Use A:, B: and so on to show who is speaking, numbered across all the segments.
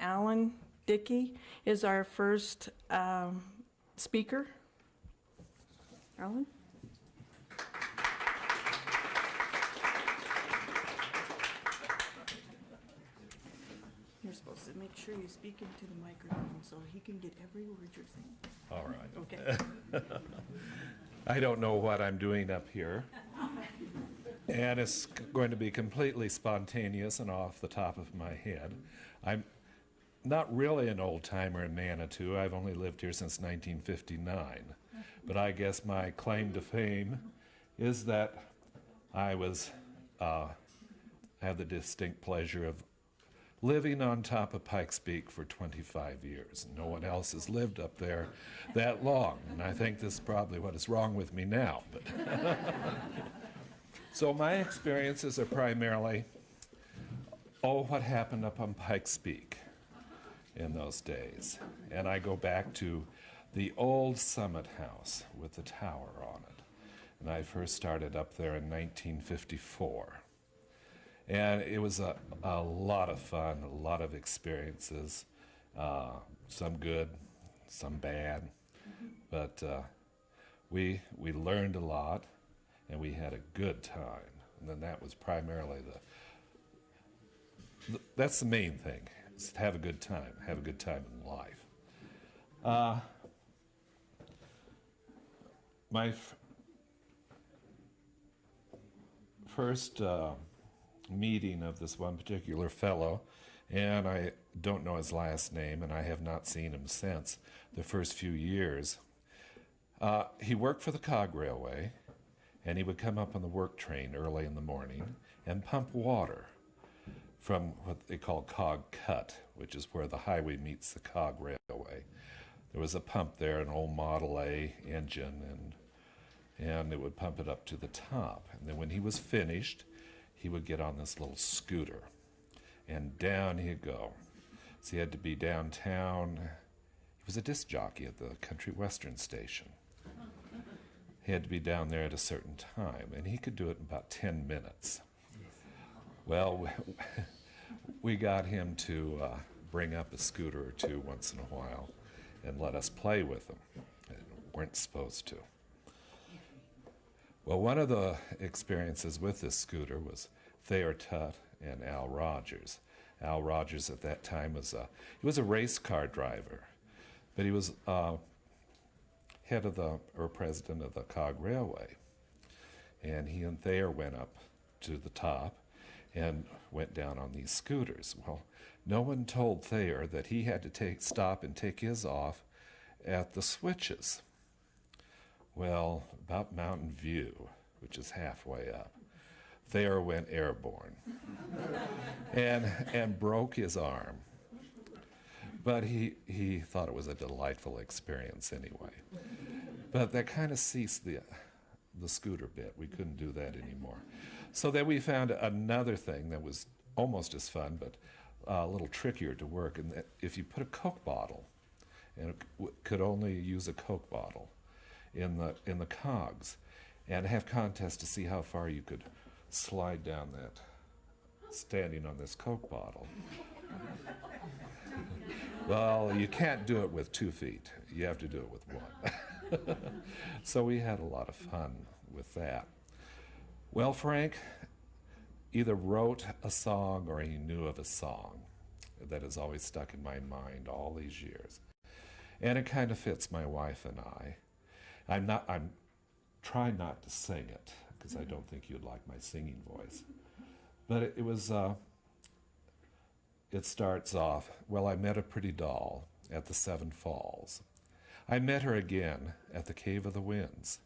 A: Allan Dickey is our first speaker. Allan? You're supposed to make sure you speak into the microphone so he can get every word you're saying.
B: All right.
A: Okay.
B: I don't know what I'm doing up here. And it's going to be completely spontaneous and off the top of my head. I'm not really an old-timer in Manitou. I've only lived here since 1959. But I guess my claim to fame is that I had the distinct pleasure of living on top of Pikes Peak for 25 years. No one else has lived up there that long, and I think this is probably what is wrong with me now. But so my experiences are primarily, what happened up on Pikes Peak in those days. And I go back to the old Summit House with the tower on it. And I first started up there in 1954. And it was a lot of fun, a lot of experiences, some good, some bad. But we learned a lot, and we had a good time. And then that was primarily that's the main thing, is to have a good time in life. My first meeting of this one particular fellow, and I don't know his last name, and I have not seen him since the first few years. He worked for the cog railway, and he would come up on the work train early in the morning and pump water from what they call cog cut, which is where the highway meets the cog railway. There was a pump there, an old Model A engine, and it would pump it up to the top. And then when he was finished, he would get on this little scooter, and down he'd go. So he had to be downtown. He was a disc jockey at the Country Western station. He had to be down there at a certain time, and he could do it in about 10 minutes. Well, we got him to bring up a scooter or two once in a while and let us play with him. And weren't supposed to. Well, one of the experiences with this scooter was Thayer Tutt and Al Rogers. Al Rogers at that time was he was a race car driver, but he was head of or president of the cog railway. And he and Thayer went up to the top and went down on these scooters. Well, no one told Thayer that he had to stop and take his off at the switches. Well, about Mountain View, which is halfway up, Thayer went airborne and broke his arm. But he thought it was a delightful experience anyway. But that kind of ceased the scooter bit. We couldn't do that anymore. So then we found another thing that was almost as fun, but a little trickier to work. And that if you put a Coke bottle, and it could only use a Coke bottle in the cogs, and have contests to see how far you could slide down that, standing on this Coke bottle. Well, you can't do it with 2 feet. You have to do it with 1. So we had a lot of fun with that. Well, Frank either wrote a song or he knew of a song that has always stuck in my mind all these years. And it kind of fits my wife and I. I'm trying not to sing it, because I don't think you'd like my singing voice. But it starts off, well, I met a pretty doll at the 7 Falls. I met her again at the Cave of the Winds.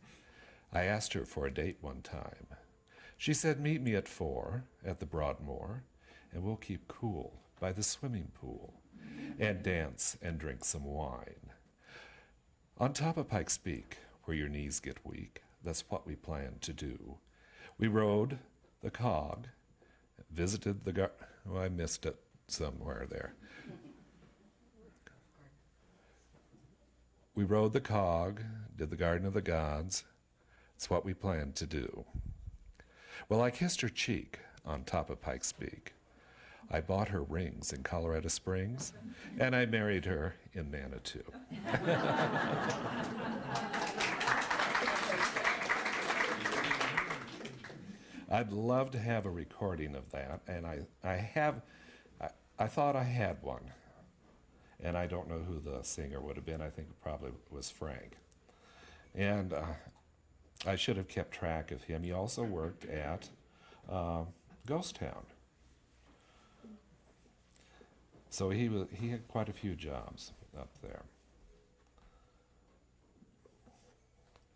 B: I asked her for a date one time. She said, meet me at 4 at the Broadmoor, and we'll keep cool by the swimming pool and dance and drink some wine. On top of Pikes Peak, where your knees get weak, that's what we planned to do. We rode the cog, visited the I missed it somewhere there. We rode the cog, did the Garden of the Gods. It's what we planned to do. Well, I kissed her cheek on top of Pikes Peak. I bought her rings in Colorado Springs, and I married her in Manitou. I'd love to have a recording of that, and I thought I had one, and I don't know who the singer would have been. I think it probably was Frank. And I should have kept track of him. He also worked at Ghost Town. So he had quite a few jobs up there.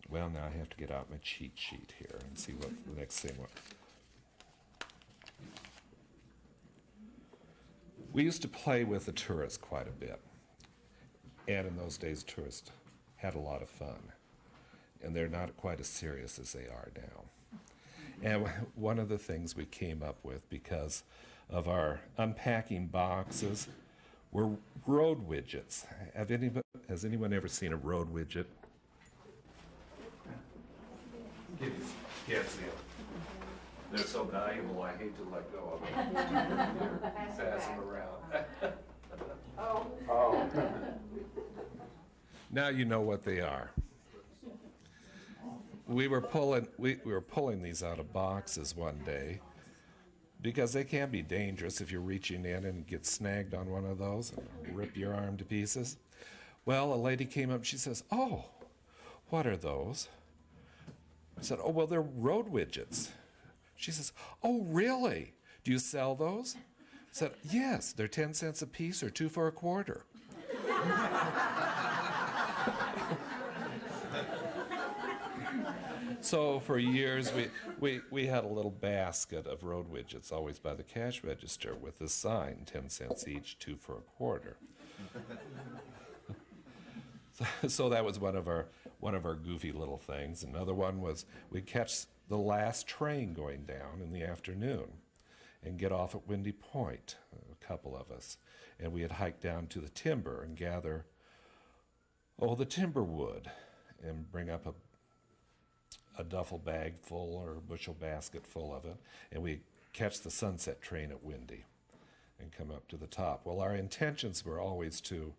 B: Well, now I have to get out my cheat sheet here and see what the next thing was. We used to play with the tourists quite a bit. And in those days, tourists had a lot of fun. And they're not quite as serious as they are now. And one of the things we came up with, because of our unpacking boxes, were road widgets. Has anyone ever seen a road widget? Can't see them. They're so valuable, I hate to let go of them. Pass them around. Oh. Now you know what they are. We were pulling these out of boxes one day because they can be dangerous if you're reaching in and get snagged on one of those and rip your arm to pieces. Well, a lady came up, she says, "Oh, what are those?" I said, "Oh, well, they're road widgets." She says, "Oh, really? Do you sell those?" I said, "Yes, they're 10 cents a piece or 2 for a quarter." So for years, we had a little basket of road widgets always by the cash register with this sign, 10 cents each, 2 for a quarter. So that was one of our goofy little things. Another one was we'd catch the last train going down in the afternoon and get off at Windy Point, a couple of us. And we had hiked down to the timber and gather, the timber wood and bring up a duffel bag full or a bushel basket full of it. And we'd catch the sunset train at Windy and come up to the top. Well, our intentions were always to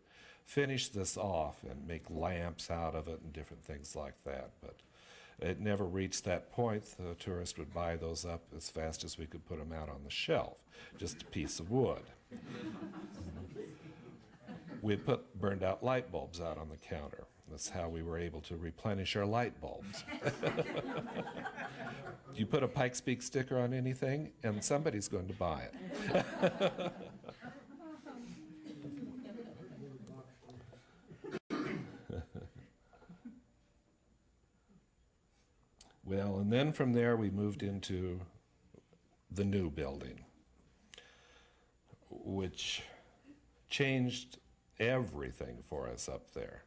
B: finish this off and make lamps out of it and different things like that. But it never reached that point. The tourist would buy those up as fast as we could put them out on the shelf, just a piece of wood. We'd put burned out light bulbs out on the counter. That's how we were able to replenish our light bulbs. You put a Pikes Peak sticker on anything, and somebody's going to buy it. Well, and then from there we moved into the new building, which changed everything for us up there.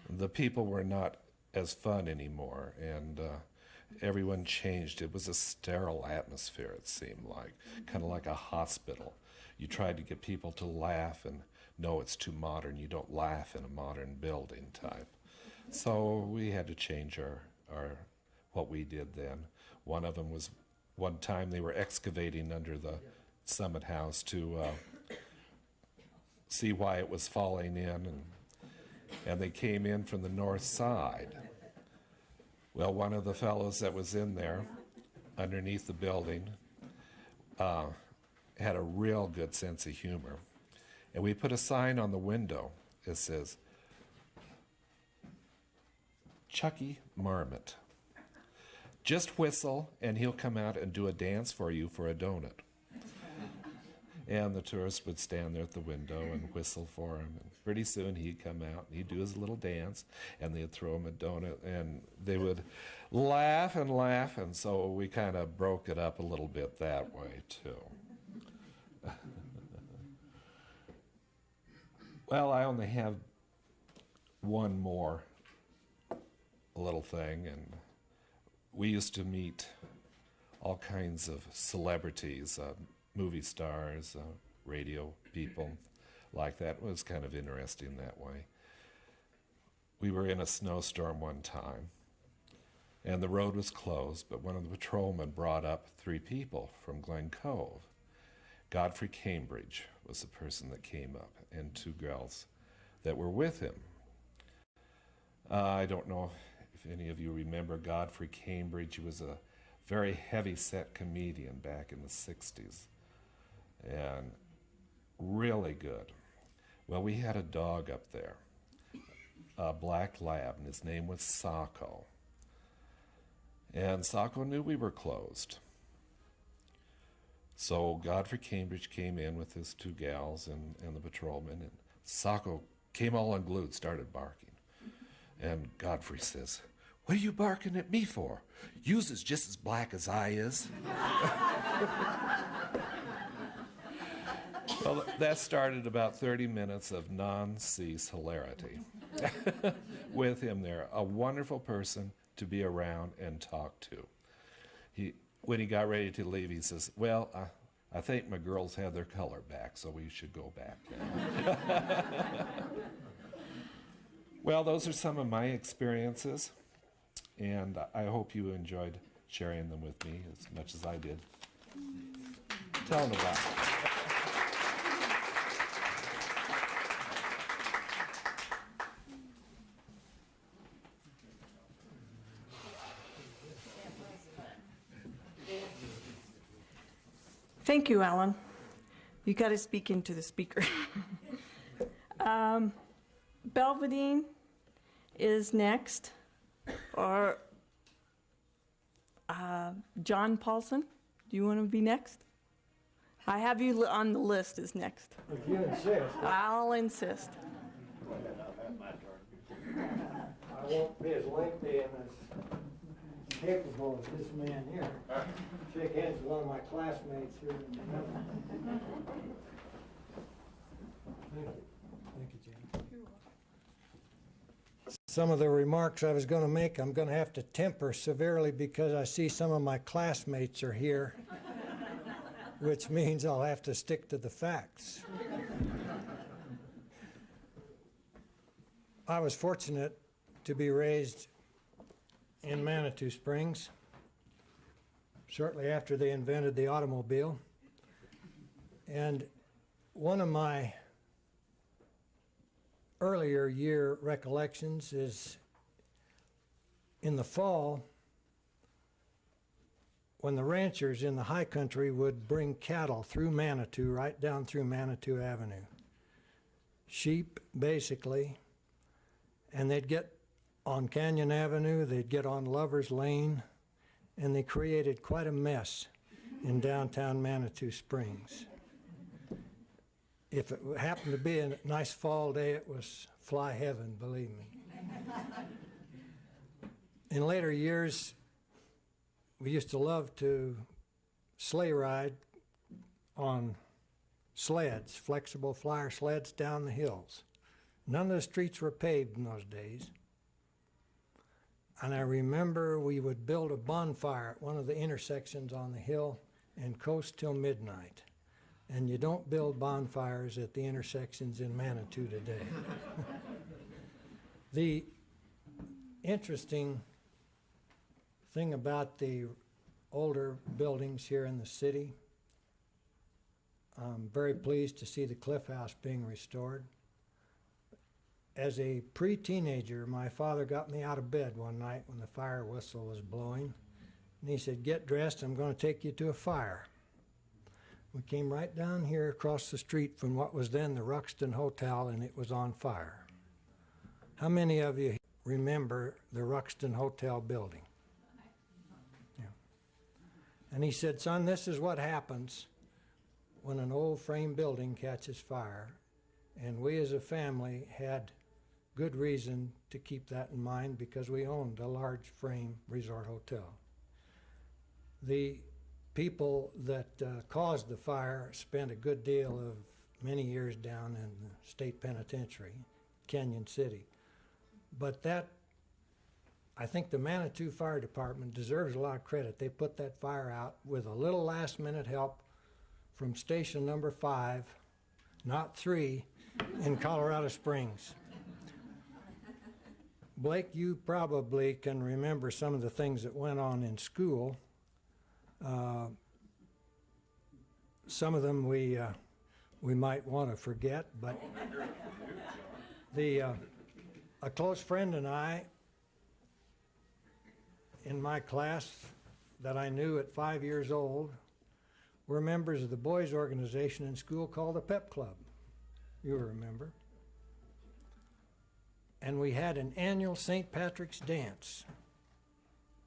B: The people were not as fun anymore, and everyone changed. It was a sterile atmosphere, it seemed like, kind of like a hospital. You tried to get people to laugh, and no, it's too modern. You don't laugh in a modern building type. So we had to change our what we did then. One of them was, one time they were excavating under the Summit House to see why it was falling in, and they came in from the north side. Well, one of the fellows that was in there, underneath the building, had a real good sense of humor. And we put a sign on the window that says, "Chucky Marmot. Just whistle, and he'll come out and do a dance for you for a donut." And the tourist would stand there at the window and whistle for him. And pretty soon he'd come out and he'd do his little dance, and they'd throw him a donut, and they would laugh and laugh. And so we kind of broke it up a little bit that way, too. Well, I only have one more little thing, and we used to meet all kinds of celebrities, movie stars, radio people like that. It was kind of interesting that way. We were in a snowstorm one time, and the road was closed, but one of the patrolmen brought up 3 people from Glen Cove. Godfrey Cambridge was the person that came up, and 2 girls that were with him. I don't know if any of you remember Godfrey Cambridge. He was a very heavy-set comedian back in the 60s, and really good. Well, we had a dog up there, a black lab, and his name was Sacco. And Sacco knew we were closed. So Godfrey Cambridge came in with his 2 gals and the patrolman, and Sacco came all unglued, started barking. And Godfrey says, "What are you barking at me for? Yous is just as black as I is." Well, that started about 30 minutes of non-cease hilarity with him there. A wonderful person to be around and talk to. When he got ready to leave, he says, "Well, I think my girls have their color back, so we should go back now." Well, those are some of my experiences, and I hope you enjoyed sharing them with me as much as I did. Tell them about it.
A: Thank you, Allan. You got to speak into the speaker. Belvadene is next, or John Paulson. Do you want to be next? I have you on the list as next.
C: If you insist.
A: I'll insist.
C: I won't be as lengthy and as capable as this man here. Shake hands with one of my classmates here. Thank you. Thank you, Jim. Some of the remarks I was going to make, I'm going to have to temper severely because I see some of my classmates are here, which means I'll have to stick to the facts. I was fortunate to be raised in Manitou Springs shortly after they invented the automobile. And one of my earlier year recollections is in the fall when the ranchers in the high country would bring cattle through Manitou, right down through Manitou Avenue. Sheep, basically. And they'd get on Canyon Avenue, they'd get on Lover's Lane, and they created quite a mess in downtown Manitou Springs. If it happened to be a nice fall day, it was fly heaven, believe me. In later years, we used to love to sleigh ride on sleds, flexible flyer sleds down the hills. None of the streets were paved in those days. And I remember we would build a bonfire at one of the intersections on the hill and coast till midnight. And you don't build bonfires at the intersections in Manitou today. The interesting thing about the older buildings here in the city, I'm very pleased to see the Cliff House being restored. As a pre-teenager, my father got me out of bed one night when the fire whistle was blowing. And he said, "Get dressed, I'm going to take you to a fire." We came right down here across the street from what was then the Ruxton Hotel, and it was on fire. How many of you remember the Ruxton Hotel building? Yeah. And he said, "Son, this is what happens when an old frame building catches fire." And we as a family had good reason to keep that in mind because we owned a large frame resort hotel. The people that caused the fire spent a good deal of many years down in the state penitentiary, Canyon City. But that, I think the Manitou Fire Department deserves a lot of credit. They put that fire out with a little last minute help from station number 5, not 3, in Colorado Springs. Blake, you probably can remember some of the things that went on in school. some of them we might want to forget, but a close friend and I in my class that I knew at 5 years old were members of the boys' organization in school called the Pep Club. You remember. And we had an annual St. Patrick's dance.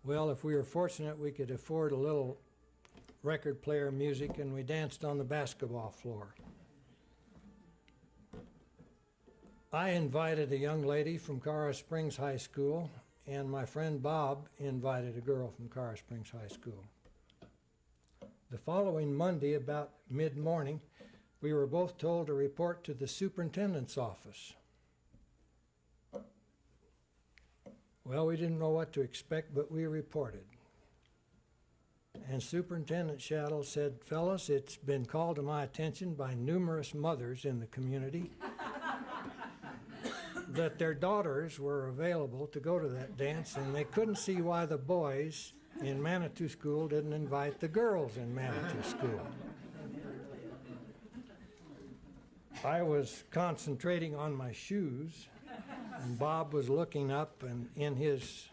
C: Well, if we were fortunate, we could afford a little record player music, and we danced on the basketball floor. I invited a young lady from Colorado Springs High School, and my friend Bob invited a girl from Colorado Springs High School. The following Monday, about mid-morning, we were both told to report to the superintendent's office. Well, we didn't know what to expect, but we reported. And Superintendent Shaddle said, "Fellas, it's been called to my attention by numerous mothers in the community that their daughters were available to go to that dance, and they couldn't see why the boys in Manitou School didn't invite the girls in Manitou School." I was concentrating on my shoes, and Bob was looking up, and in his,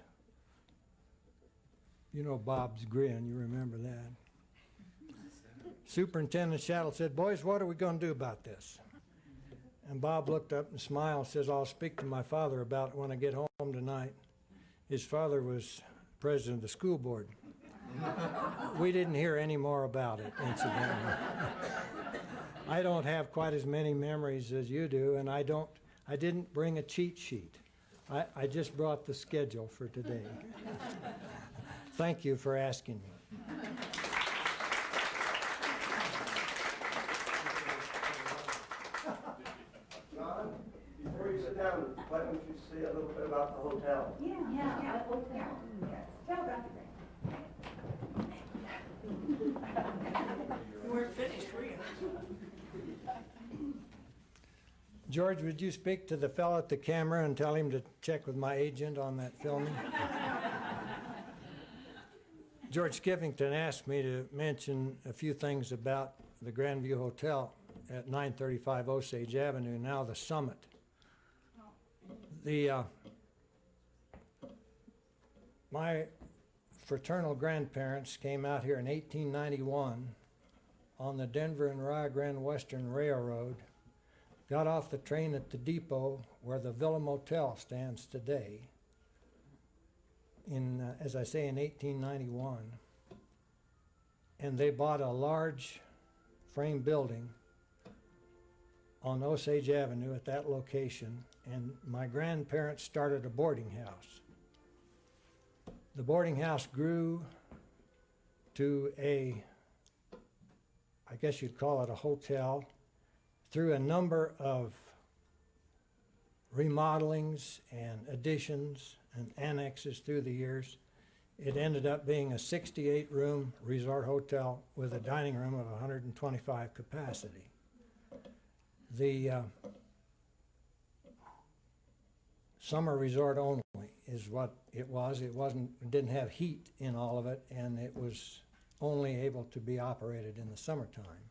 C: you know Bob's grin, you remember that. Superintendent Shaddle said, "Boys, what are we going to do about this?" And Bob looked up and smiled and says, "I'll speak to my father about it when I get home tonight." His father was president of the school board. We didn't hear any more about it, incidentally. I don't have quite as many memories as you do, and I didn't bring a cheat sheet. I just brought the schedule for today. Thank you for asking me.
D: John, before you sit down, why don't you say a little bit about the hotel?
E: Yeah, hotel. Yes. Tell about the
A: You weren't finished, were you?
C: George, would you speak to the fellow at the camera and tell him to check with my agent on that filming? George Skiffington asked me to mention a few things about the Grandview Hotel at 935 Osage Avenue, now the Summit. My fraternal grandparents came out here in 1891 on the Denver and Rio Grande Western Railroad, got off the train at the depot where the Villa Motel stands today, as I say, in 1891. And they bought a large frame building on Osage Avenue at that location, and my grandparents started a boarding house. The boarding house grew to I guess you'd call it a hotel, through a number of remodelings and additions and annexes through the years. It ended up being a 68-room resort hotel with a dining room of 125 capacity. The summer resort only is what it was. It didn't have heat in all of it, and it was only able to be operated in the summertime.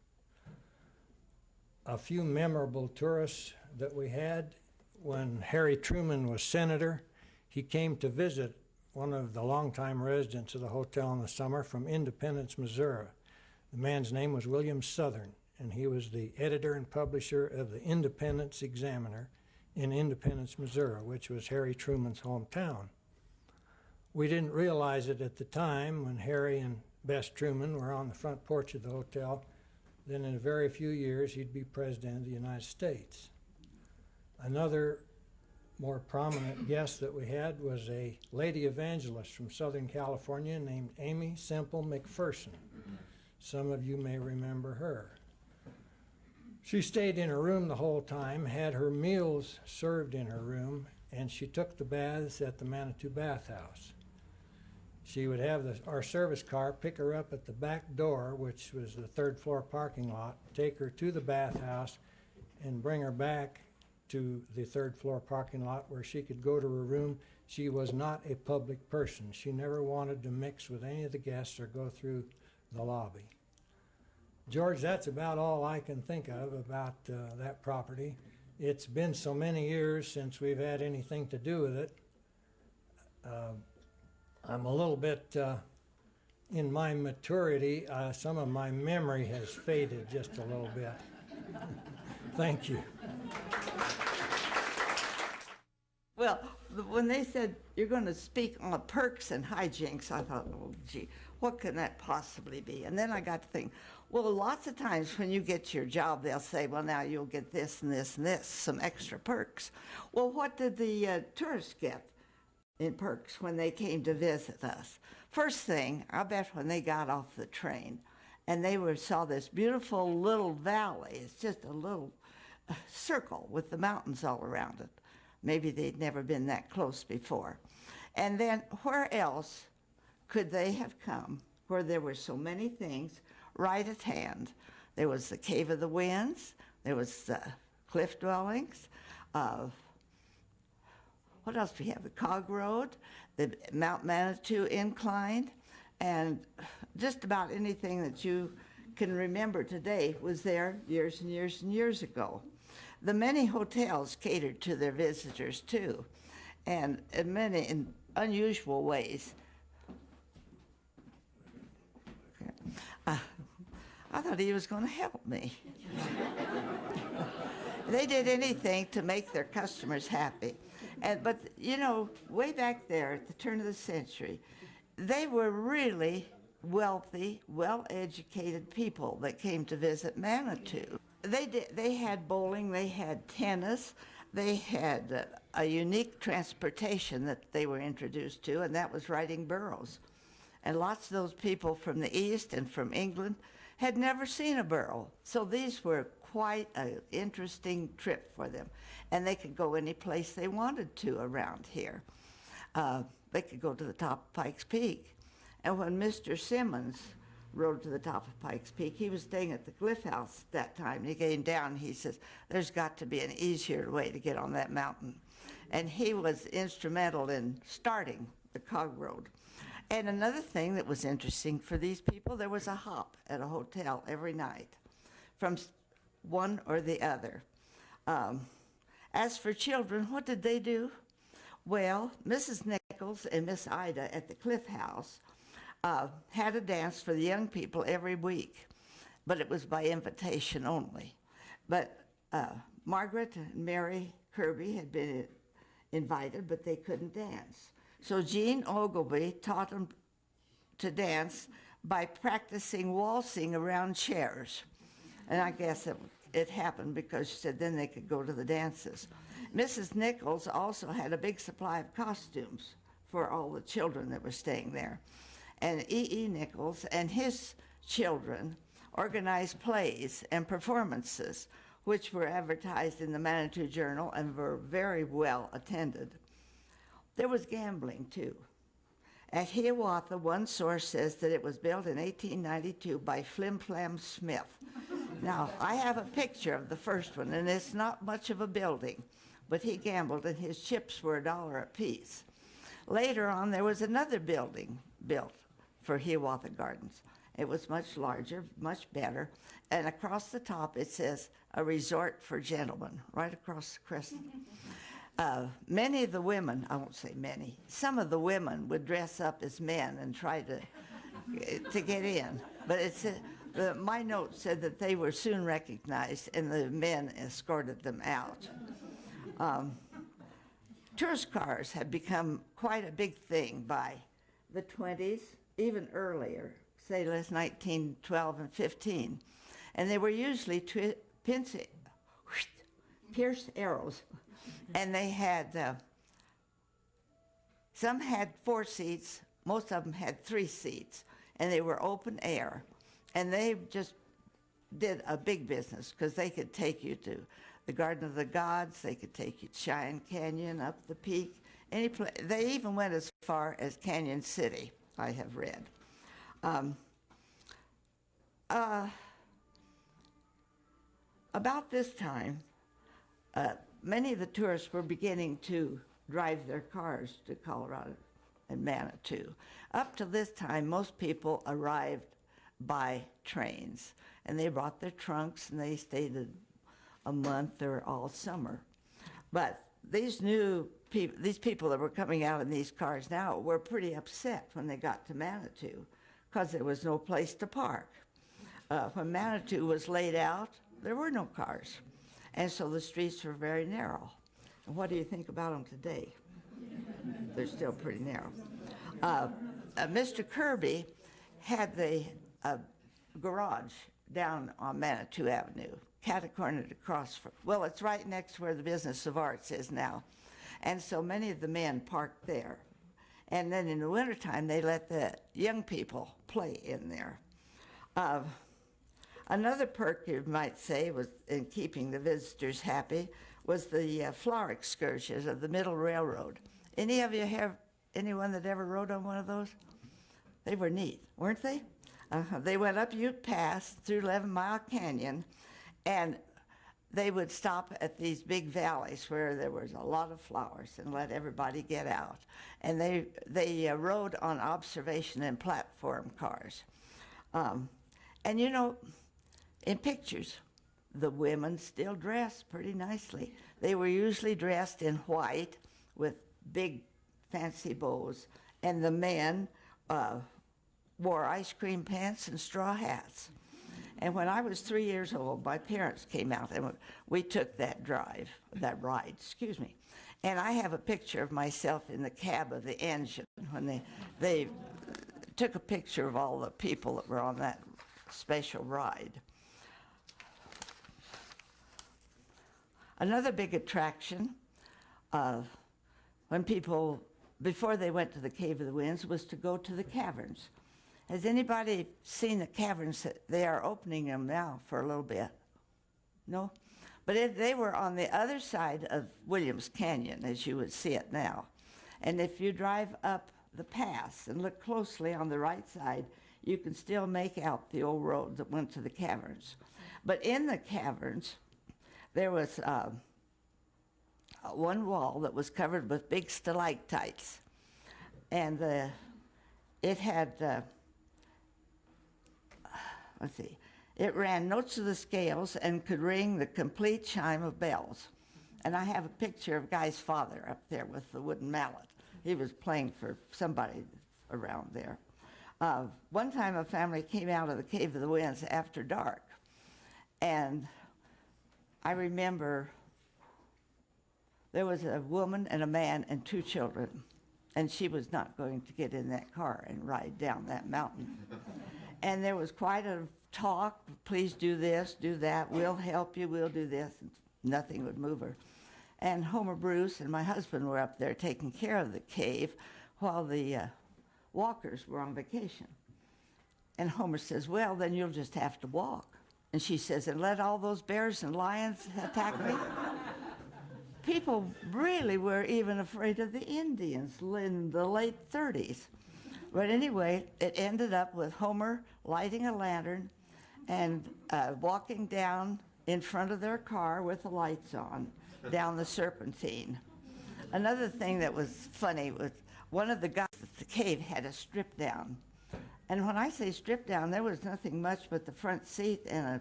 C: A few memorable tourists that we had: when Harry Truman was senator, he came to visit one of the longtime residents of the hotel in the summer from Independence, Missouri. The man's name was William Southern, and he was the editor and publisher of the Independence Examiner in Independence, Missouri, which was Harry Truman's hometown. We didn't realize it at the time when Harry and Bess Truman were on the front porch of the hotel. Then in a very few years, he'd be president of the United States. Another more prominent guest that we had was a lady evangelist from Southern California named Amy Semple McPherson. Some of you may remember her. She stayed in her room the whole time, had her meals served in her room, and she took the baths at the Manitou Bathhouse. She would have our service car pick her up at the back door, which was the third floor parking lot, take her to the bathhouse, and bring her back to the third floor parking lot where she could go to her room. She was not a public person. She never wanted to mix with any of the guests or go through the lobby. George, that's about all I can think of about that property. It's been so many years since we've had anything to do with it. I'm a little bit, in my maturity, some of my memory has faded just a little bit. Thank you.
F: Well, when they said you're going to speak on perks and hijinks, I thought, oh, gee, what can that possibly be? And then I got to think, well, lots of times when you get your job, they'll say, well, now you'll get this and this and this, some extra perks. Well, what did the tourists get in perks when they came to visit us? First thing, I bet when they got off the train and they saw this beautiful little valley, it's just a little circle with the mountains all around it. Maybe they'd never been that close before. And then where else could they have come where there were so many things right at hand? There was the Cave of the Winds, there was cliff dwellings, what else do we have? The Cog Road, the Mount Manitou Incline, and just about anything that you can remember today was there years and years and years ago. The many hotels catered to their visitors too, and in many unusual ways. I thought he was going to help me. They did anything to make their customers happy. But, you know, way back there at the turn of the century, they were really wealthy, well-educated people that came to visit Manitou. They had bowling, they had tennis, they had a unique transportation that they were introduced to, and that was riding burros. And lots of those people from the East and from England had never seen a burro. So these were quite an interesting trip for them. And they could go any place they wanted to around here. They could go to the top of Pikes Peak. And when Mr. Simmons rode to the top of Pikes Peak, he was staying at the Cliff House at that time. He came down, he says, there's got to be an easier way to get on that mountain. And he was instrumental in starting the Cog Road. And another thing that was interesting for these people, there was a hop at a hotel every night from one or the other. As for children, what did they do? Well, Mrs. Nichols and Miss Ida at the Cliff House had a dance for the young people every week, but it was by invitation only. But Margaret and Mary Kirby had been invited, but they couldn't dance. So Jean Ogilvy taught them to dance by practicing waltzing around chairs. And I guess it happened because she said then they could go to the dances. Mrs. Nichols also had a big supply of costumes for all the children that were staying there. And E.E. Nichols and his children organized plays and performances, which were advertised in the Manitou Journal and were very well attended. There was gambling, too. At Hiawatha, one source says that it was built in 1892 by Flim Flam Smith. Now, I have a picture of the first one, and it's not much of a building, but he gambled, and his chips were $1 apiece. Later on, there was another building built for Hiawatha Gardens. It was much larger, much better, and across the top it says, a resort for gentlemen, right across the crescent. Many of the women, I won't say many, some of the women would dress up as men and try to get in. But my note said that they were soon recognized and the men escorted them out. Tourist cars had become quite a big thing by the 20s, even earlier, say let's 1912 and 15. And they were usually pierced arrows. And they had, some had 4 seats, most of them had 3 seats, and they were open air. And they just did a big business because they could take you to the Garden of the Gods, they could take you to Cheyenne Canyon, up the peak, any place. They even went as far as Canyon City, I have read. About this time, many of the tourists were beginning to drive their cars to Colorado and Manitou. Up to this time, most people arrived by trains. And they brought their trunks and they stayed a month or all summer. But these people that were coming out in these cars now were pretty upset when they got to Manitou because there was no place to park. When Manitou was laid out, there were no cars. And so the streets were very narrow. And what do you think about them today? They're still pretty narrow. Mr. Kirby had the garage down on Manitou Avenue, catacornered across from, well, it's right next to where the Business of Arts is now. And so many of the men parked there. And then in the wintertime, they let the young people play in there. Another perk, you might say, was in keeping the visitors happy, was the flower excursions of the Middle Railroad. Any of you have anyone that ever rode on one of those? They were neat, weren't they? They went up Ute Pass through 11 Mile Canyon, and they would stop at these big valleys where there was a lot of flowers and let everybody get out. And they rode on observation and platform cars. And you know, in pictures, the women still dressed pretty nicely. They were usually dressed in white with big fancy bows, and the men wore ice cream pants and straw hats. And when I was 3 years old, my parents came out and we took that ride, And I have a picture of myself in the cab of the engine when they took a picture of all the people that were on that special ride. Another big attraction when people, before they went to the Cave of the Winds, was to go to the caverns. Has anybody seen the caverns? They are opening them now for a little bit. No? But they were on the other side of Williams Canyon, as you would see it now. And if you drive up the pass and look closely on the right side, you can still make out the old road that went to the caverns. But in the caverns, there was one wall that was covered with big stalactites. And it had... it ran notes of the scales and could ring the complete chime of bells. And I have a picture of Guy's father up there with the wooden mallet. He was playing for somebody around there. One time a family came out of the Cave of the Winds after dark. And I remember there was a woman and a man and 2 children. And she was not going to get in that car and ride down that mountain. And there was quite a talk, please do this, do that, we'll help you, we'll do this. And nothing would move her. And Homer Bruce and my husband were up there taking care of the cave while the walkers were on vacation. And Homer says, well, then you'll just have to walk. And she says, and let all those bears and lions attack me? People really were even afraid of the Indians in the late 30s. But anyway, it ended up with Homer lighting a lantern and walking down in front of their car with the lights on down the Serpentine. Another thing that was funny was one of the guys at the cave had a strip down. And when I say strip down, there was nothing much but the front seat and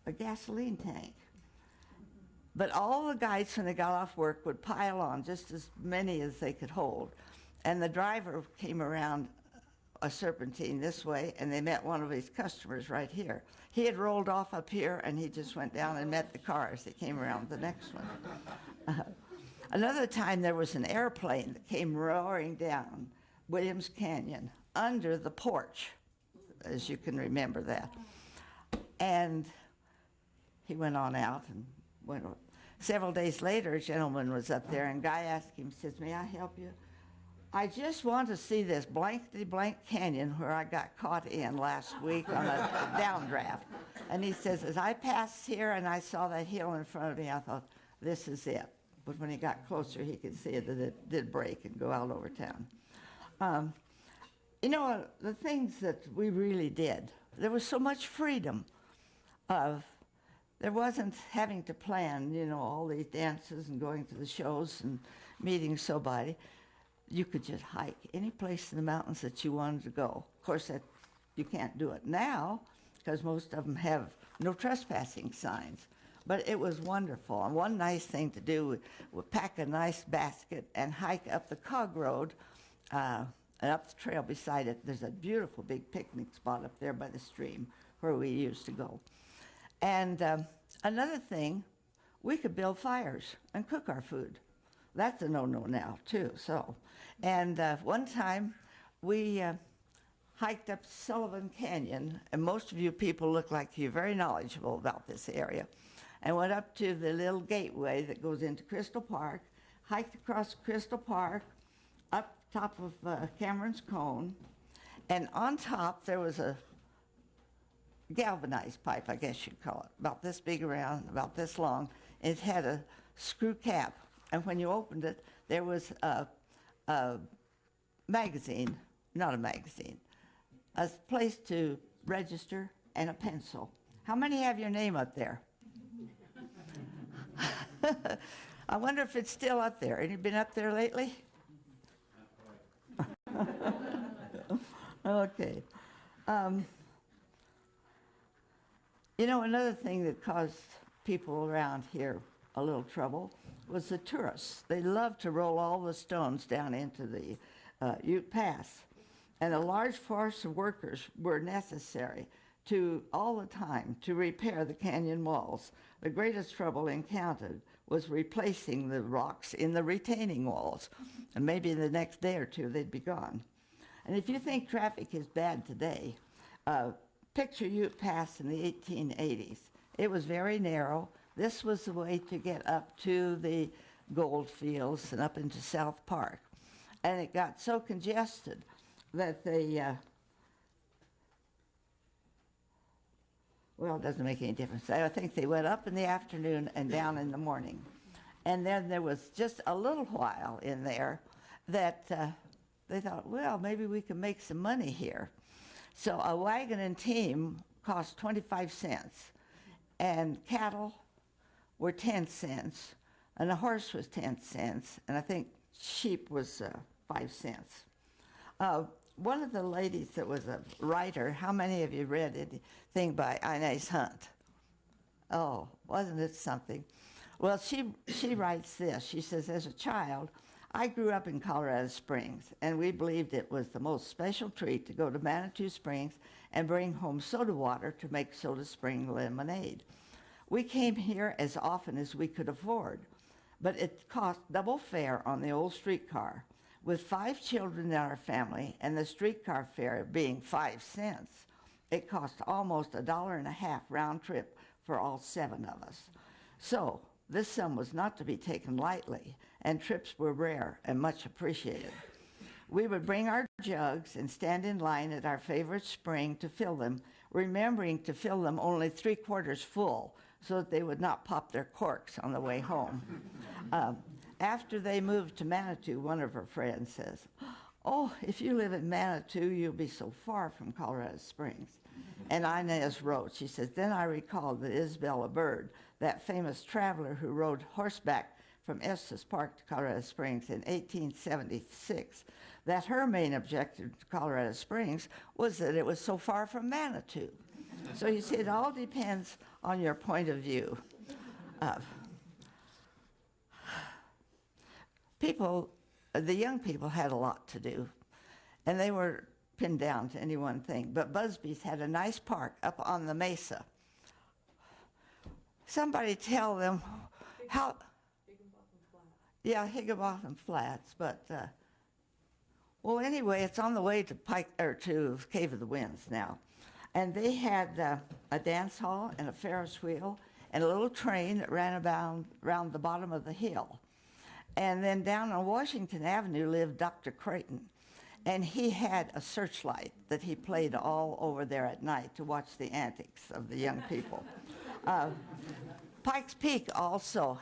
F: a gasoline tank. But all the guys, when they got off work, would pile on, just as many as they could hold. And the driver came around a Serpentine this way, and they met one of his customers right here. He had rolled off up here, and he just went down and met the cars. They came around the next one. Another time, there was an airplane that came roaring down Williams Canyon under the porch, as you can remember that. And he went on out and went on. Several days later, a gentleman was up there, and Guy asked him, says, may I help you? I just want to see this blankety-blank canyon where I got caught in last week on a downdraft. And he says, as I passed here and I saw that hill in front of me, I thought, this is it. But when he got closer, he could see that it did break and go out over town. You know, the things that we really did, there was so much freedom. There wasn't having to plan, you know, all these dances and going to the shows and meeting somebody. You could just hike any place in the mountains that you wanted to go. Of course, that you can't do it now because most of them have no trespassing signs. But it was wonderful. And one nice thing to do would pack a nice basket and hike up the Cog Road and up the trail beside it. There's a beautiful big picnic spot up there by the stream where we used to go. And another thing, we could build fires and cook our food. That's a no-no now, too. So, and one time we hiked up Sullivan Canyon, and most of you people look like you're very knowledgeable about this area, and went up to the little gateway that goes into Crystal Park, hiked across Crystal Park, up top of Cameron's Cone, and on top there was a galvanized pipe, I guess you'd call it, about this big around, about this long. It had a screw cap, and when you opened it, there was a magazine, not a magazine, a place to register and a pencil. How many have your name up there? I wonder if it's still up there. Have you been up there lately? Okay. You know, another thing that caused people around here a little trouble was the tourists. They loved to roll all the stones down into the Ute Pass. And a large force of workers were necessary all the time to repair the canyon walls. The greatest trouble encountered was replacing the rocks in the retaining walls. And maybe the next day or two they'd be gone. And if you think traffic is bad today, picture Ute Pass in the 1880s. It was very narrow. This was the way to get up to the gold fields and up into South Park. And it got so congested that they, well, it doesn't make any difference. I think they went up in the afternoon and down in the morning. And then there was just a little while in there that they thought, well, maybe we can make some money here. So a wagon and team cost 25 cents, and cattle were 10 cents, and a horse was 10 cents, and I think sheep was 5 cents. One of the ladies that was a writer, how many of you read anything by Inez Hunt? Oh, wasn't it something? Well, she writes this. She says, as a child, I grew up in Colorado Springs, and we believed it was the most special treat to go to Manitou Springs and bring home soda water to make Soda Spring lemonade. We came here as often as we could afford, but it cost double fare on the old streetcar. With 5 children in our family and the streetcar fare being 5 cents, it cost almost $1.50 round trip for all 7 of us. So this sum was not to be taken lightly, and trips were rare and much appreciated. We would bring our jugs and stand in line at our favorite spring to fill them, remembering to fill them only 3/4 full so that they would not pop their corks on the way home. After they moved to Manitou, one of her friends says, oh, if you live in Manitou, you'll be so far from Colorado Springs. And Inez wrote, she says, then I recalled that Isabella Bird, that famous traveler who rode horseback from Estes Park to Colorado Springs in 1876, that her main objective to Colorado Springs was that it was so far from Manitou. So you see, it all depends on your point of view. The young people had a lot to do, and they were pinned down to any one thing. But Busby's had a nice park up on the mesa. Somebody tell them how... Yeah, Higginbotham Flats, but... well, anyway, it's on the way to to Cave of the Winds now. And they had a dance hall and a Ferris wheel and a little train that ran around the bottom of the hill. And then down on Washington Avenue lived Dr. Creighton. And he had a searchlight that he played all over there at night to watch the antics of the young people. Pikes Peak also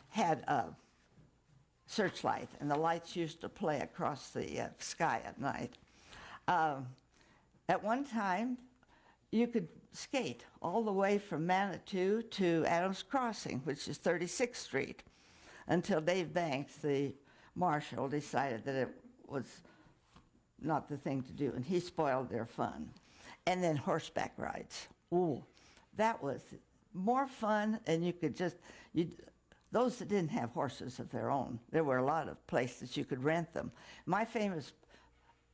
F: had a searchlight, and the lights used to play across the sky at night. At one time, you could skate all the way from Manitou to Adams Crossing, which is 36th Street, until Dave Banks, the marshal, decided that it was not the thing to do, and he spoiled their fun. and then horseback rides. Ooh, that was more fun, and you could just, those that didn't have horses of their own, there were a lot of places you could rent them. My famous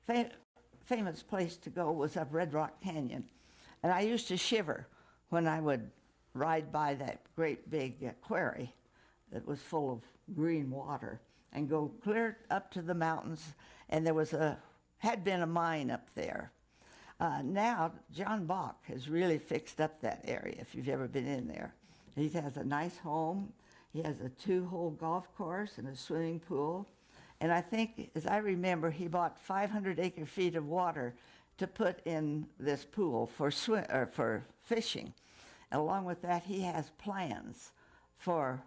F: place to go was up Red Rock Canyon, and I used to shiver when I would ride by that great big quarry that was full of green water and go clear up to the mountains, and there had been a mine up there. Now, John Bach has really fixed up that area, if you've ever been in there. He has a nice home. He has a 2-hole golf course and a swimming pool. And I think, as I remember, he bought 500 acre-feet of water to put in this pool for fishing. And along with that, he has plans for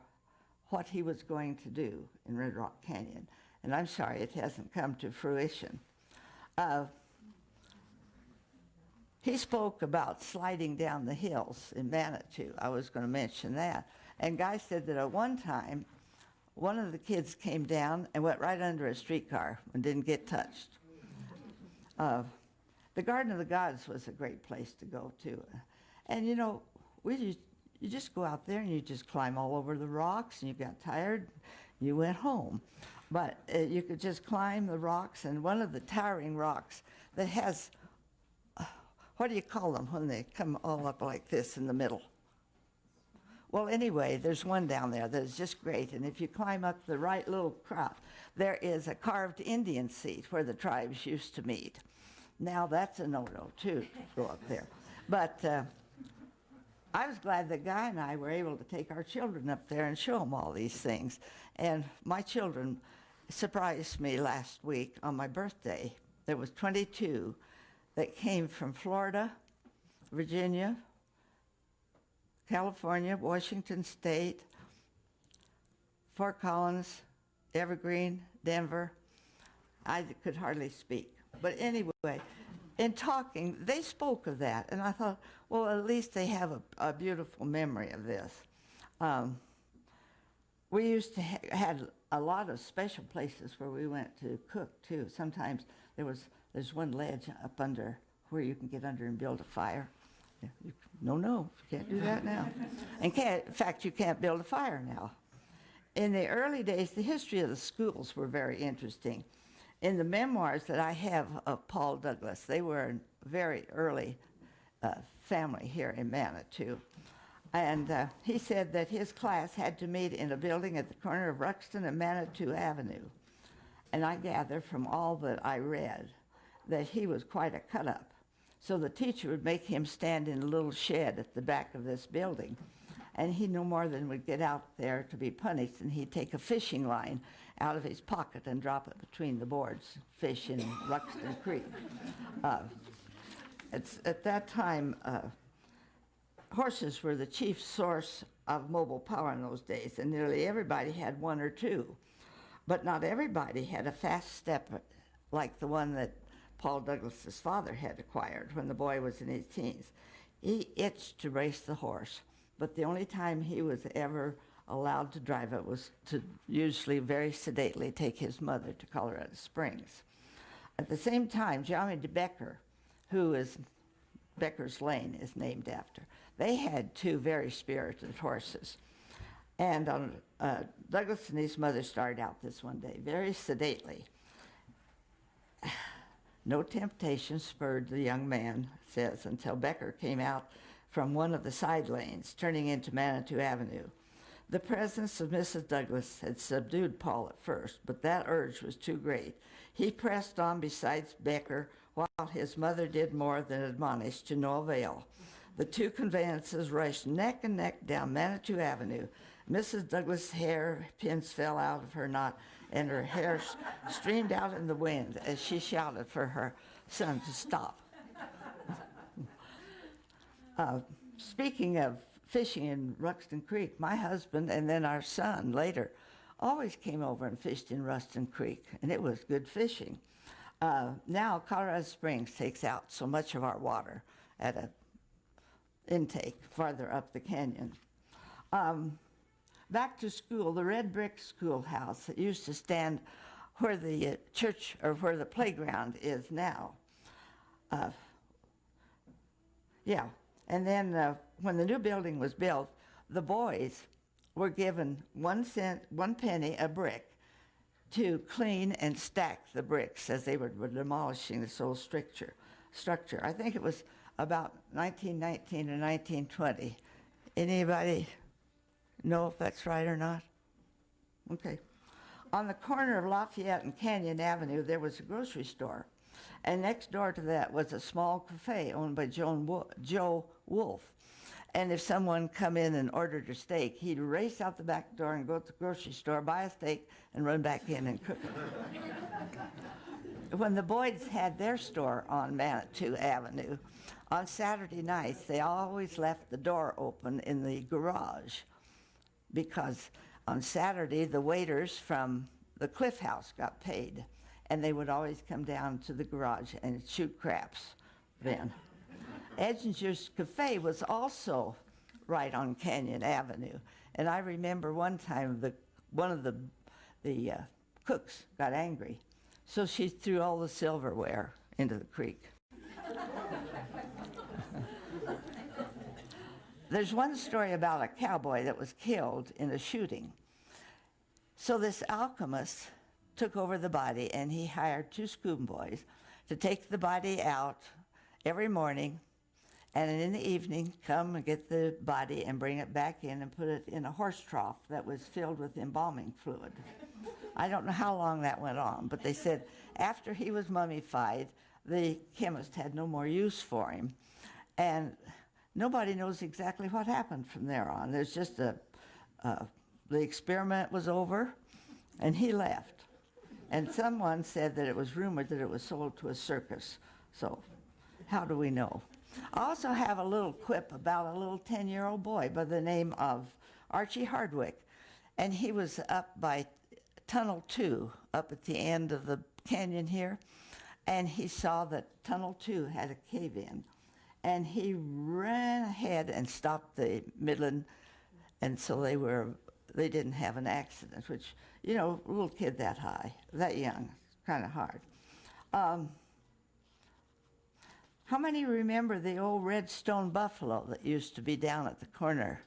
F: what he was going to do in Red Rock Canyon. And I'm sorry it hasn't come to fruition. He spoke about sliding down the hills in Manitou. I was going to mention that. And Guy said that at one time, one of the kids came down and went right under a streetcar and didn't get touched. The Garden of the Gods was a great place to go to. And you know, you just go out there and you just climb all over the rocks, and you got tired, you went home. But you could just climb the rocks, and one of the towering rocks that has, what do you call them when they come all up like this in the middle? Well, anyway, there's one down there that is just great, and if you climb up the right little crop, there is a carved Indian seat where the tribes used to meet. Now that's a no-no, too, to go up there. But I was glad that Guy and I were able to take our children up there and show them all these things. And my children surprised me last week on my birthday. There was 22 that came from Florida, Virginia, California, Washington State, Fort Collins, Evergreen, Denver. I could hardly speak. But anyway, in talking, they spoke of that. And I thought, well, at least they have a beautiful memory of this. We used to had a lot of special places where we went to cook, too. Sometimes there's one ledge up under where you can get under and build a fire. No, you can't do that now. In fact, you can't build a fire now. In the early days, the history of the schools were very interesting. In the memoirs that I have of Paul Douglas, they were a very early family here in Manitou. And he said that his class had to meet in a building at the corner of Ruxton and Manitou Avenue. And I gather from all that I read that he was quite a cut-up. So the teacher would make him stand in a little shed at the back of this building. And he no more than would get out there to be punished, and he'd take a fishing line out of his pocket and drop it between the boards, fish in Ruxton Creek. At that time, horses were the chief source of mobile power in those days, and nearly everybody had one or two. But not everybody had a fast step like the one that Paul Douglas's father had acquired when the boy was in his teens. He itched to race the horse, but the only time he was ever allowed to drive it was to usually very sedately take his mother to Colorado Springs. At the same time, Johnny DeBecker, who is Becker's Lane is named after, they had two very spirited horses. And Douglas and his mother started out this one day, very sedately. No temptation spurred the young man, says, until Becker came out from one of the side lanes, turning into Manitou Avenue. The presence of Mrs. Douglas had subdued Paul at first, but that urge was too great. He pressed on beside Becker, while his mother did more than admonish, to no avail. The two conveyances rushed neck and neck down Manitou Avenue. Mrs. Douglas' hairpins fell out of her knot, and her hair streamed out in the wind as she shouted for her son to stop. Speaking of fishing in Ruxton Creek, my husband and then our son later always came over and fished in Ruxton Creek, and it was good fishing. Now Colorado Springs takes out so much of our water at an intake farther up the canyon. Back to school, the red brick schoolhouse that used to stand where the church or where the playground is now. Yeah. And then when the new building was built, the boys were given 1 cent, 1 penny a brick to clean and stack the bricks as they were demolishing this old structure. I think it was about 1919 or 1920. Anybody know if that's right or not? Okay. On the corner of Lafayette and Canyon Avenue, there was a grocery store. And next door to that was a small cafe owned by Joe Wolf. And if someone come in and ordered a steak, he'd race out the back door and go to the grocery store, buy a steak, and run back in and cook it. When the Boyds had their store on Manitou Avenue, on Saturday nights, they always left the door open in the garage because on Saturday, the waiters from the Cliff House got paid, and they would always come down to the garage and shoot craps then. Edginger's Cafe was also right on Canyon Avenue, and I remember one time one of the cooks got angry, so she threw all the silverware into the creek. There's one story about a cowboy that was killed in a shooting. So this alchemist took over the body, and he hired 2 schoolboys to take the body out every morning, and in the evening come and get the body and bring it back in and put it in a horse trough that was filled with embalming fluid. I don't know how long that went on, but they said after he was mummified, the chemist had no more use for him. And nobody knows exactly what happened from there on. There's just the experiment was over, and he left. And someone said that it was rumored that it was sold to a circus. So how do we know? I also have a little quip about a little 10-year-old boy by the name of Archie Hardwick. And he was up by Tunnel 2, up at the end of the canyon here. And he saw that Tunnel 2 had a cave-in. And he ran ahead and stopped the Midland. And so they didn't have an accident, which, you know, a little kid that high, that young, kind of hard. How many remember the old red stone buffalo that used to be down at the corner?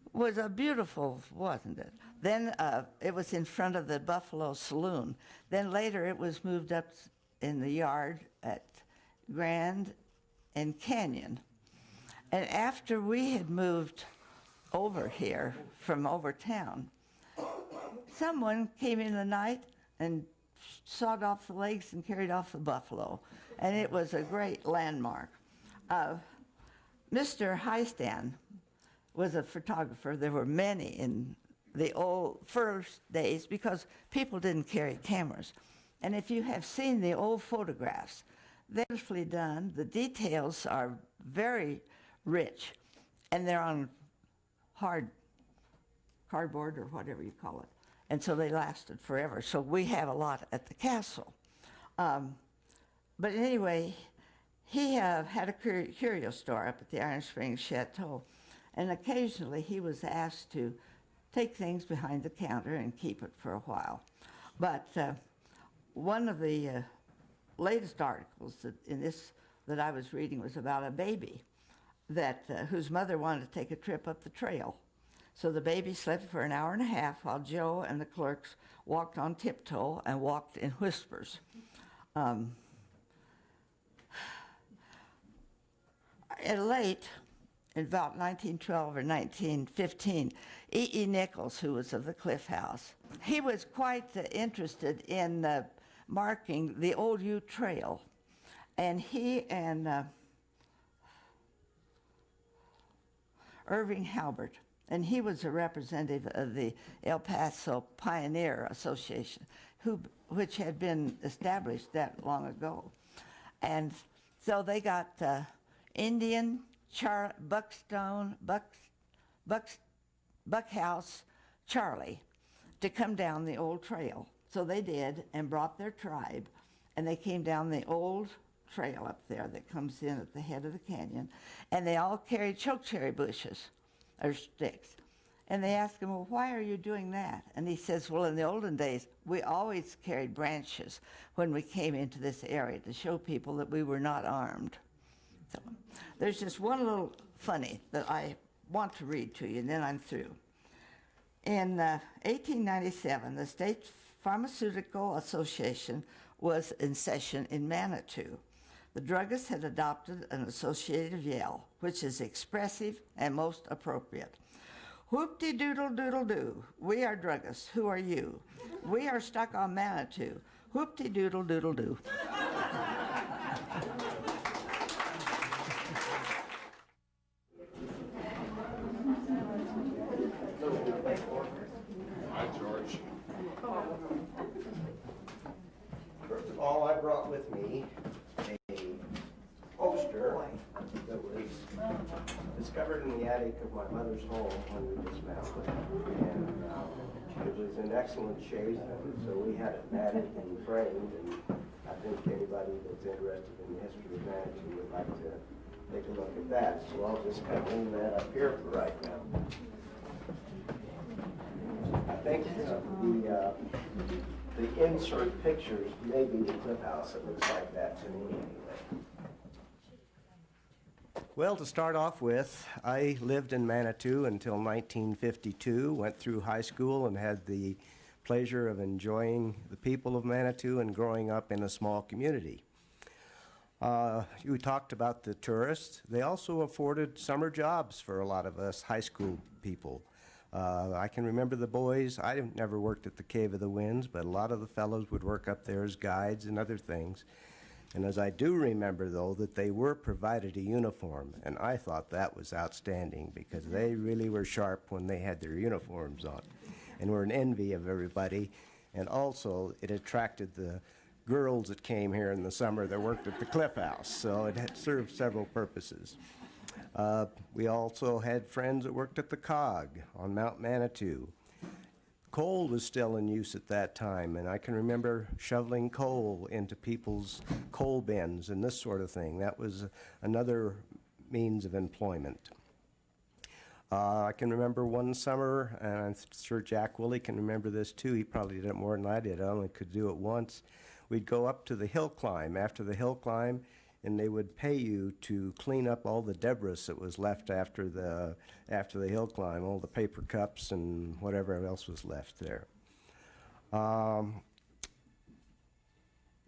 F: It was a beautiful, wasn't it? Then it was in front of the Buffalo Saloon. Then later it was moved up in the yard at Grand and Canyon. And after we had moved over here from over town, someone came in the night and sawed off the legs and carried off the buffalo. And it was a great landmark. Mr. Highstand was a photographer. There were many in the old first days because people didn't carry cameras. And if you have seen the old photographs, they're beautifully done. The details are very rich, and they're on hard cardboard or whatever you call it. And so they lasted forever. So we have a lot at the castle. But anyway, he had a curio store up at the Iron Springs Chateau. And occasionally he was asked to take things behind the counter and keep it for a while. But one of the latest articles that I was reading was about a baby whose mother wanted to take a trip up the trail. So the baby slept for an hour and a half while Joe and the clerks walked on tiptoe and walked in whispers. Late, in about 1912 or 1915, E.E. Nichols, who was of the Cliff House, he was quite interested in marking the Old Ute Trail. And he and Irving Halbert, and he was a representative of the El Paso Pioneer Association, which had been established that long ago. And so they got Indian, Buckhouse Charlie to come down the old trail. So they did and brought their tribe, and they came down the old trail up there that comes in at the head of the canyon, and they all carried chokecherry bushes or sticks. And they asked him, well, why are you doing that? And he says, well, in the olden days, we always carried branches when we came into this area to show people that we were not armed. So, there's just one little funny that I want to read to you, and then I'm through. In 1897, the State Pharmaceutical Association was in session in Manitou. The druggists had adopted an associative yell, which is expressive and most appropriate. Whoop-de-doodle-doodle-doo, we are druggists, who are you? We are stuck on Manitou. Whoop-de-doodle-doodle-doo.
B: Hi, George.
D: First of all, I brought with me a poster that was discovered in the attic of my mother's home when we dismantled it. And it was in excellent shape, and so we had it matted and framed, and I think anybody that's interested in the history of Manitou would like to take a look at that. So I'll just kind of leave that up here for right now. I think the insert pictures may be the cliff house. It looks like that to me anyway. Well, to start off with, I lived in Manitou until 1952, went through high school and had the pleasure of enjoying the people of Manitou and growing up in a small community. You talked about the tourists. They also afforded summer jobs for a lot of us high school people. I can remember the boys. I never worked at the Cave of the Winds, but a lot of the fellows would work up there as guides and other things. And as I do remember, though, that they were provided a uniform, and I thought that was outstanding because they really were sharp when they had their uniforms on and were an envy of everybody. And also, it attracted the girls that came here in the summer that worked at the Cliff House, so it had served several purposes. We also had friends that worked at the COG on Mount Manitou. Coal was still in use at that time, and I can remember shoveling coal into people's coal bins and this sort of thing. That was another means of employment. I can remember one summer, and I'm sure Jack Willie can remember this too. He probably did it more than I did. I only could do it once. We'd go up to the hill climb. After the hill climb, and they would pay you to clean up all the debris that was left after the hill climb, all the paper cups and whatever else was left there.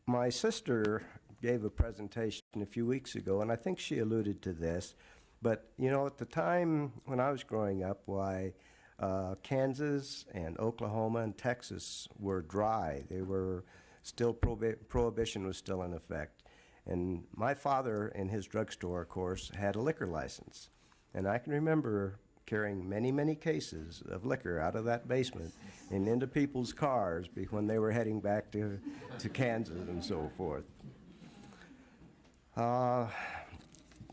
D: My sister gave a presentation a few weeks ago, and I think she alluded to this, but you know, at the time when I was growing up, Kansas and Oklahoma and Texas were dry. They were still, prohibition was still in effect. And my father, in his drugstore, of course, had a liquor license. And I can remember carrying many, many cases of liquor out of that basement and into people's cars when they were heading back to Kansas and so forth.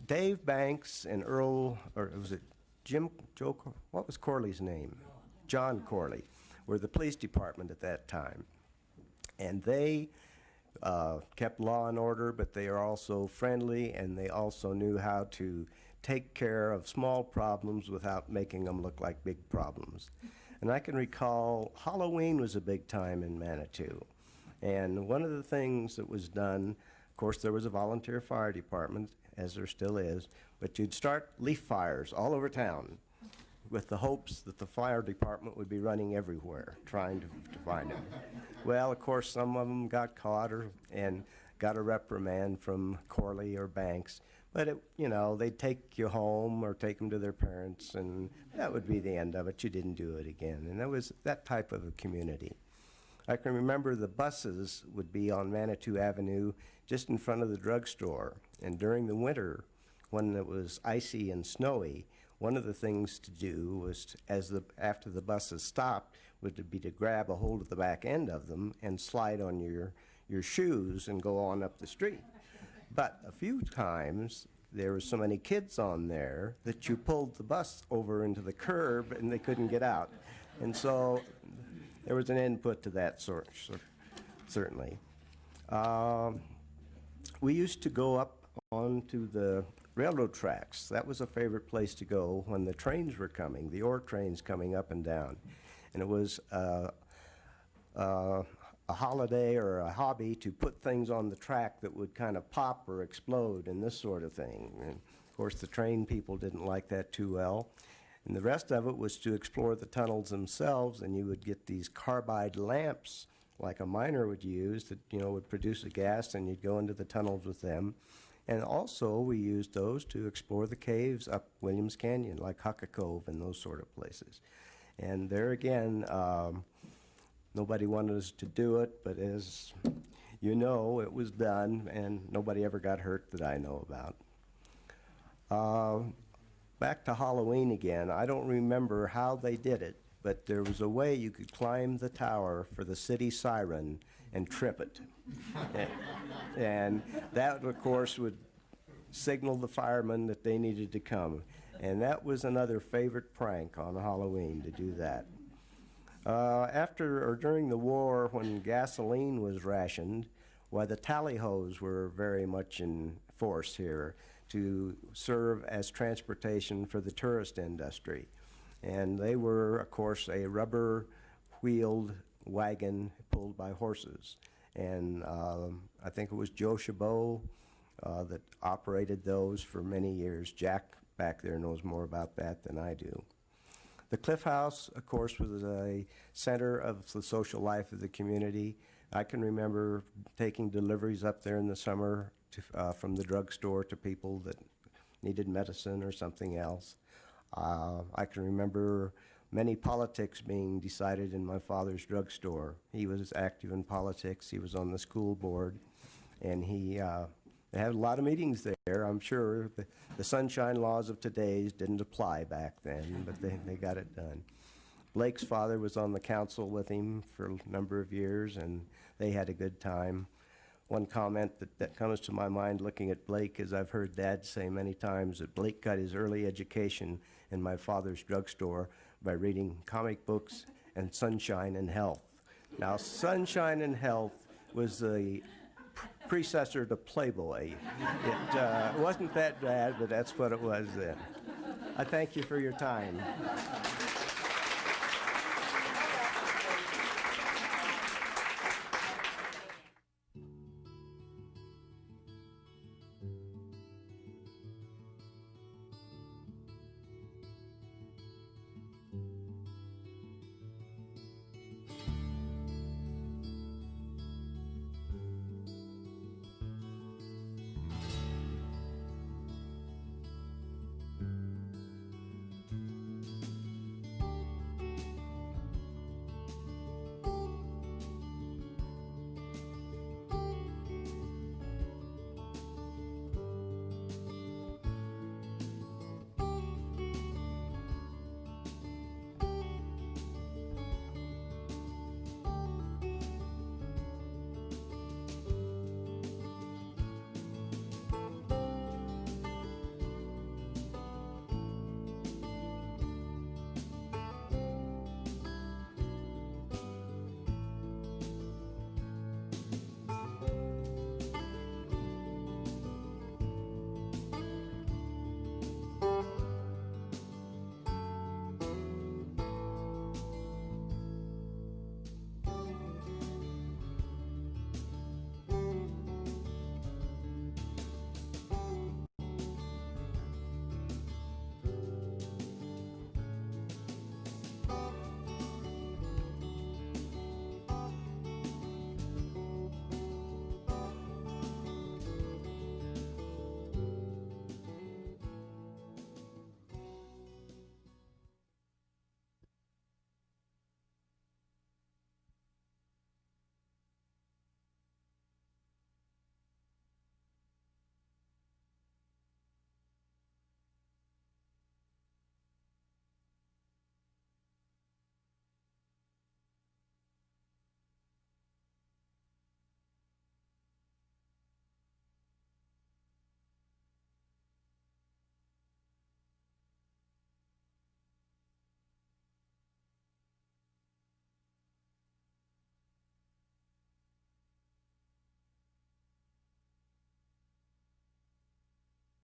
D: Dave Banks and Earl, or was it Joe, what was Corley's name? John Corley, were the police department at that time. And they kept law and order, but they are also friendly, and they also knew how to take care of small problems without making them look like big problems. And I can recall Halloween was a big time in Manitou. And one of the things that was done, of course, there was a volunteer fire department, as there still is, but you'd start leaf fires all over town with the hopes that the fire department would be running everywhere trying to find them. Well, of course, some of them got caught and got a reprimand from Corley or Banks, but they'd take you home or take them to their parents, and that would be the end of it. You didn't do it again, and that was that type of a community. I can remember the buses would be on Manitou Avenue just in front of the drugstore, and during the winter, when it was icy and snowy, one of the things to do was, after the buses stopped, would be to grab a hold of the back end of them and slide on your shoes and go on up the street. But a few times, there were so many kids on there that you pulled the bus over into the curb and they couldn't get out. And so there was an input to that sort certainly. We used to go up onto the railroad tracks. That was a favorite place to go when the trains were coming, the ore trains coming up and down. And it was a holiday or a hobby to put things on the track that would kind of pop or explode and this sort of thing. And of course, the train people didn't like that too well. And the rest of it was to explore the tunnels themselves, and you would get these carbide lamps like a miner would use that, would produce a gas, and you'd go into the tunnels with them. And also, we used those to explore the caves up Williams Canyon, like Hucka Cove and those sort of places. And there again, nobody wanted us to do it, but as you know, it was done, and nobody ever got hurt that I know about. Back to Halloween again. I don't remember how they did it, but there was a way you could climb the tower for the city siren and trip it. And that, of course, would signal the firemen that they needed to come. And that was another favorite prank on Halloween, to do that. After or during the war, when gasoline was rationed, why the tally-hos were very much in force here to serve as transportation for the tourist industry. And they were, of course, a rubber-wheeled wagon pulled by horses. And I think it was Joe Chabot that operated those for many years. Jack back there knows more about that than I do. The Cliff House, of course, was a center of the social life of the community. I can remember taking deliveries up there in the summer from the drugstore to people that needed medicine or something else. I can remember many politics being decided in my father's drugstore. He was active in politics. He was on the school board, and they had a lot of meetings there. I'm sure the sunshine laws of today's didn't apply back then, but they got it done. Blake's father was on the council with him for a number of years, and they had a good time. One comment that comes to my mind looking at Blake is I've heard Dad say many times that Blake got his early education in my father's drugstore by reading comic books and Sunshine and Health. Now, Sunshine and Health was the predecessor to Playboy. It wasn't that bad, but that's what it was then. I thank you for your time.